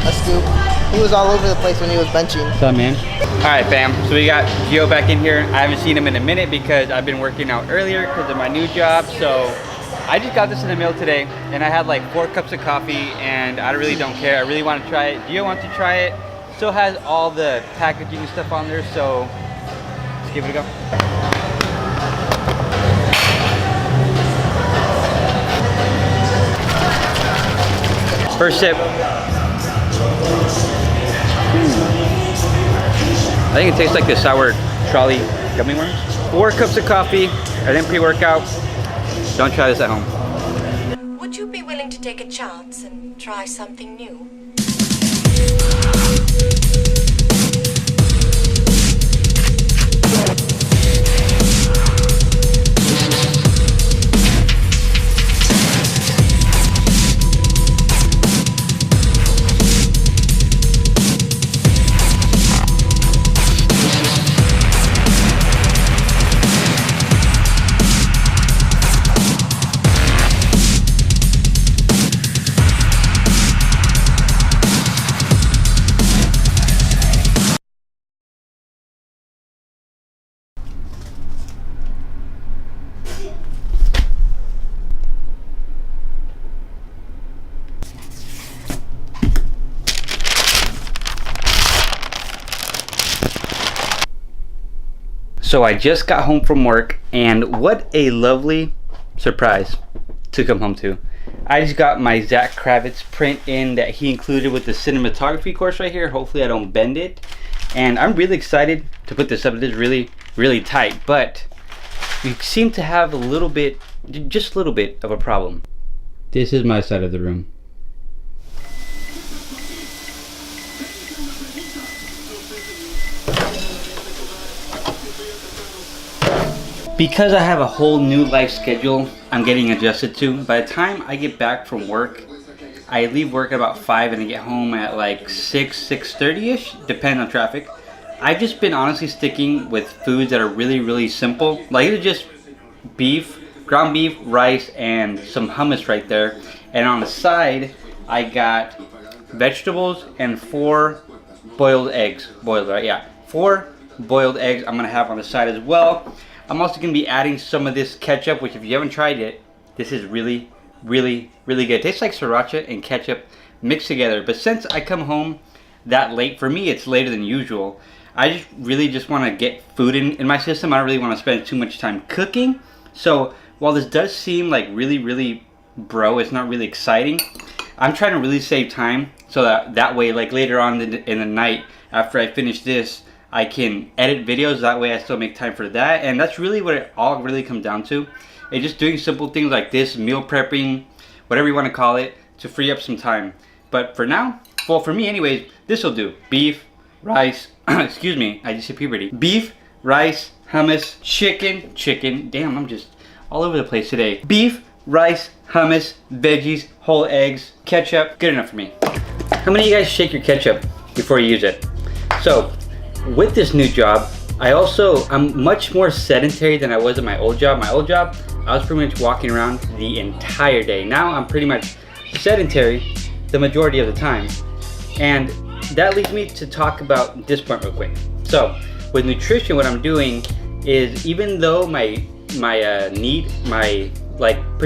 a scoop. He was all over the place when he was benching. What's up, man? All right, fam. So we got Gio back in here. I haven't seen him in a minute because I've been working out earlier because of my new job. So I just got this in the mail today, and I had like 4 cups of coffee, and I really don't care. I really want to try it. Gio wants to try it. Still has all the packaging and stuff on there, so let's give it a go. First sip. I think it tastes like the sour trolley gummy worms. 4 cups of coffee, and then pre-workout. Don't try this at home. Would you be willing to take a chance and try something new? So I just got home from work, and what a lovely surprise to come home to. I just got my Zach Kravitz print in that he included with the cinematography course right here. Hopefully I don't bend it. And I'm really excited to put this up. It is really, really tight, but we seem to have a little bit, just a little bit of a problem. This is my side of the room. Because I have a whole new life schedule I'm getting adjusted to, by the time I get back from work, I leave work at about 5 and I get home at like 6:30ish, depending on traffic. I've just been honestly sticking with foods that are really, really simple. Like it's just beef, ground beef, rice, and some hummus right there. And on the side, I got vegetables and 4 boiled eggs. Boiled, right? Yeah. 4 boiled eggs I'm gonna have on the side as well. I'm also going to be adding some of this ketchup, which if you haven't tried it, this is really, really, really good. It tastes like sriracha and ketchup mixed together. But since I come home that late, for me it's later than usual, I just really just want to get food in my system. I don't really want to spend too much time cooking. So while this does seem like really, really it's not really exciting, I'm trying to really save time so that way, like later on in the night after I finish this, I can edit videos. That way I still make time for that. And that's really what it all really comes down to. It's just doing simple things like this, meal prepping, whatever you want to call it, to free up some time. But for now, well, for me anyways, this will do. Beef, rice, excuse me, I just hit puberty. Beef, rice, hummus, chicken. Damn, I'm just all over the place today. Beef, rice, hummus, veggies, whole eggs, ketchup. Good enough for me. How many of you guys shake your ketchup before you use it? So, with this new job, I'm much more sedentary than I was in my old job. My old job, I was pretty much walking around the entire day. Now I'm pretty much sedentary the majority of the time. And that leads me to talk about this point real quick. So with nutrition, what I'm doing is, even though my pretty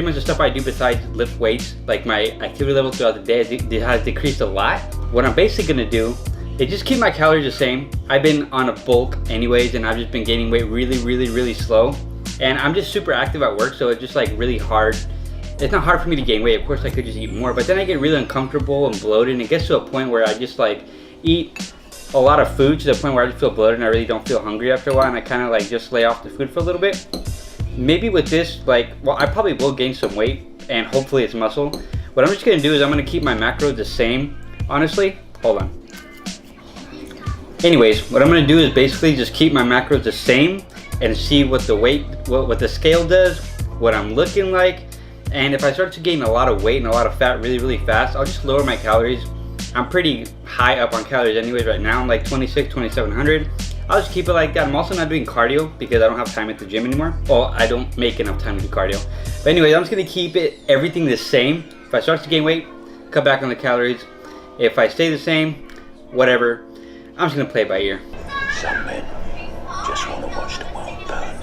much the stuff I do besides lift weights, like my activity level throughout the day has decreased a lot. What I'm basically gonna do, it just keep my calories the same. I've been on a bulk anyways, and I've just been gaining weight really slow. And I'm just super active at work, so it's just like really hard. It's not hard for me to gain weight. Of course I could just eat more, but then I get really uncomfortable and bloated, and it gets to a point where I just like eat a lot of food to the point where I just feel bloated and I really don't feel hungry after a while, and I kind of like just lay off the food for a little bit. Maybe with this, I probably will gain some weight, and hopefully it's muscle. What I'm just gonna do is I'm gonna keep my macros the same, honestly. Hold on. Anyways, what I'm gonna do is basically just keep my macros the same and see what the weight, what the scale does, what I'm looking like. And if I start to gain a lot of weight and a lot of fat really fast, I'll just lower my calories. I'm pretty high up on calories anyways right now. I'm like 2700. I'll just keep it like that. I'm also not doing cardio because I don't have time at the gym anymore. Well, I don't make enough time to do cardio. But anyways, I'm just gonna keep everything the same. If I start to gain weight, cut back on the calories. If I stay the same, whatever. I'm just gonna play it by ear. Some men just want to watch the world burn.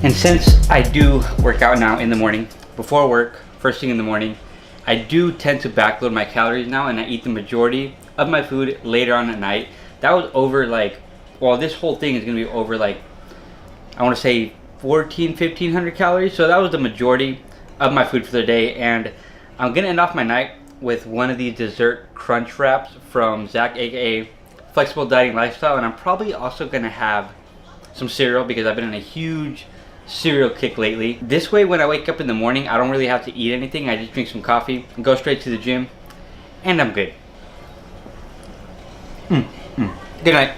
And since I do work out now in the morning, before work, first thing in the morning, I do tend to backload my calories now, and I eat the majority of my food later on at night. That was over like, well, this whole thing is gonna be over like, I wanna say 1,500 calories. So that was the majority of my food for the day. And I'm gonna end off my night with one of these dessert crunch wraps from Zach, aka Flexible Dieting Lifestyle. And I'm probably also gonna have some cereal because I've been in a huge cereal kick lately. This way, when I wake up in the morning, I don't really have to eat anything. I just drink some coffee and go straight to the gym, and I'm good. Good night.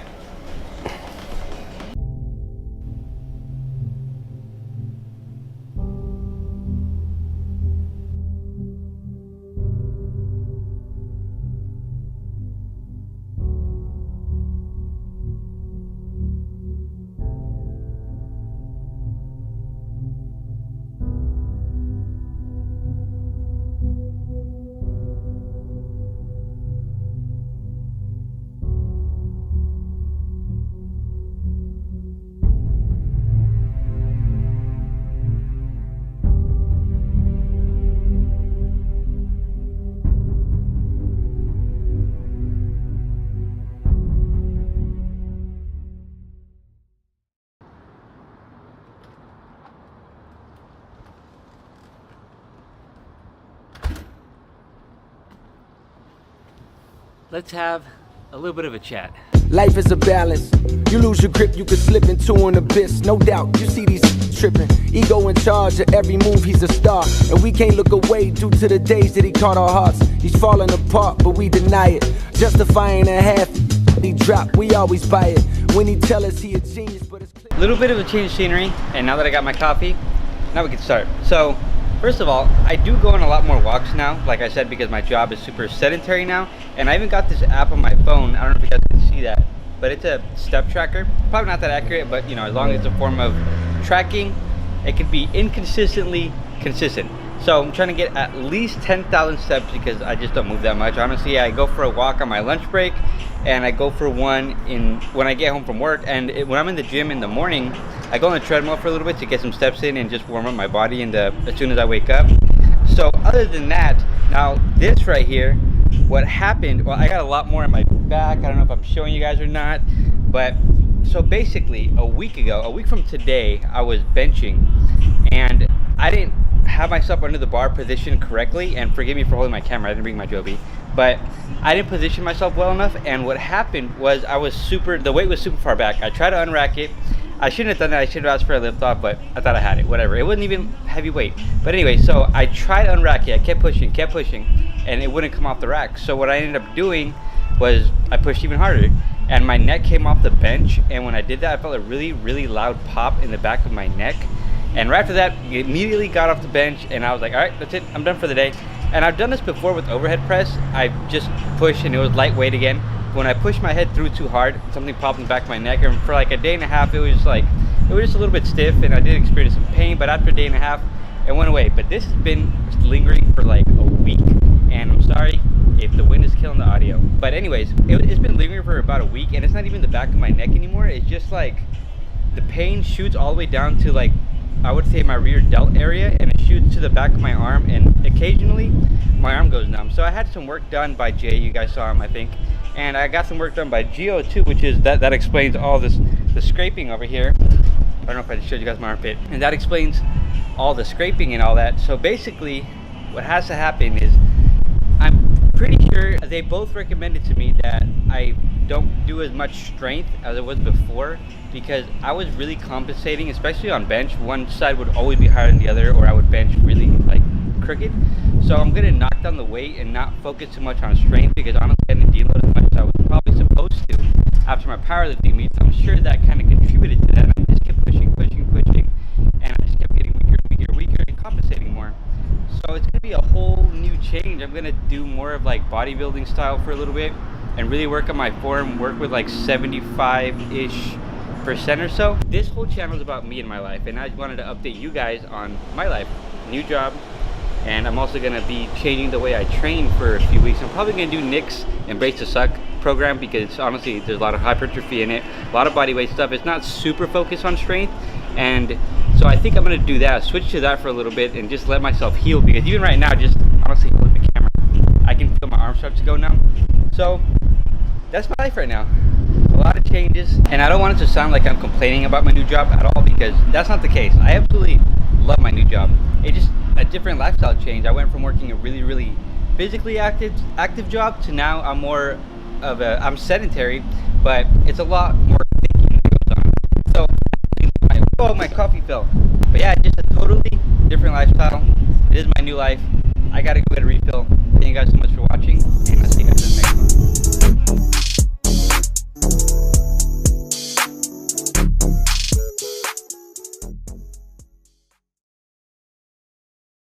Let's have a little bit of a chat. Life is a balance. You lose your grip, you could slip into an abyss. No doubt, you see these tripping. Ego in charge of every move, he's a star. And we can't look away due to the days that he caught our hearts. He's falling apart, but we deny it. Justifying a half, he drop, we always buy it. When he tell us he a genius, but it's clear. A little bit of a change of scenery, and now that I got my coffee, now we can start. So, first of all, I do go on a lot more walks now, like I said, because my job is super sedentary now. And I even got this app on my phone. I don't know if you guys can see that, but it's a step tracker. Probably not that accurate, but you know, as long as it's a form of tracking, it can be inconsistently consistent. So I'm trying to get at least 10,000 steps because I just don't move that much. Honestly, I go for a walk on my lunch break, and I go for one when I get home from work. And when I'm in the gym in the morning, I go on the treadmill for a little bit to get some steps in and just warm up my body as soon as I wake up. So other than that, now this right here, what happened, well, I got a lot more in my back. I don't know if I'm showing you guys or not, but so basically a week from today, I was benching and I didn't have myself under the bar positioned correctly. And forgive me for holding my camera, I didn't bring my Joby, but I didn't position myself well enough. And what happened was the weight was super far back. I tried to unrack it. I shouldn't have done that. I should have asked for a lift off, but I thought I had it. Whatever. It wasn't even heavy weight. But anyway, so I tried to unrack it. I kept pushing, and it wouldn't come off the rack. So what I ended up doing was I pushed even harder, and my neck came off the bench. And when I did that, I felt a really, really loud pop in the back of my neck. And right after that, I immediately got off the bench, and I was like, all right, that's it. I'm done for the day. And I've done this before with overhead press. I just pushed, and it was lightweight again. When I pushed my head through too hard, something popped in the back of my neck, and for like a day and a half, it was just a little bit stiff, and I did experience some pain, but after a day and a half, it went away. But this has been lingering for like a week, and I'm sorry if the wind is killing the audio. But anyways, it's been lingering for about a week, and it's not even the back of my neck anymore. It's just like the pain shoots all the way down to like, I would say my rear delt area, and it shoots to the back of my arm, and occasionally my arm goes numb. So I had some work done by Jay, you guys saw him, I think. And I got some work done by Geo too, which is that explains all the scraping over here. I don't know if I showed you guys my armpit. And that explains all the scraping and all that. So basically, what has to happen is, I'm pretty sure they both recommended to me that I don't do as much strength as it was before, because I was really compensating, especially on bench. One side would always be higher than the other, or I would bench really like crooked. So I'm gonna knock down the weight and not focus too much on strength, because honestly I didn't deload as much as I was probably supposed to after my powerlifting meets. I'm sure that kind of contributed to that. And I just kept pushing, and I just kept getting weaker and compensating more. So it's gonna be a whole new change. I'm gonna do more of like bodybuilding style for a little bit and really work on my form, work with like 75-ish% or so. This whole channel is about me and my life, and I just wanted to update you guys on my life. New job, and I'm also gonna be changing the way I train for a few weeks. I'm probably gonna do Nick's Embrace the Suck program because honestly there's a lot of hypertrophy in it, a lot of body weight stuff. It's not super focused on strength, and so I think I'm gonna do that, switch to that for a little bit and just let myself heal, because even right now, just honestly look at the camera, I can feel my arms start to go now. So that's my life right now. A lot of changes, and I don't want it to sound like I'm complaining about my new job at all, because that's not the case. I absolutely love my new job. It's just a different lifestyle change. I went from working a really physically active job to now I'm more of I'm sedentary, but it's a lot more thinking that goes on. So my coffee fell. But yeah, just a totally different lifestyle. It is my new life. I gotta go get a refill. Thank you guys so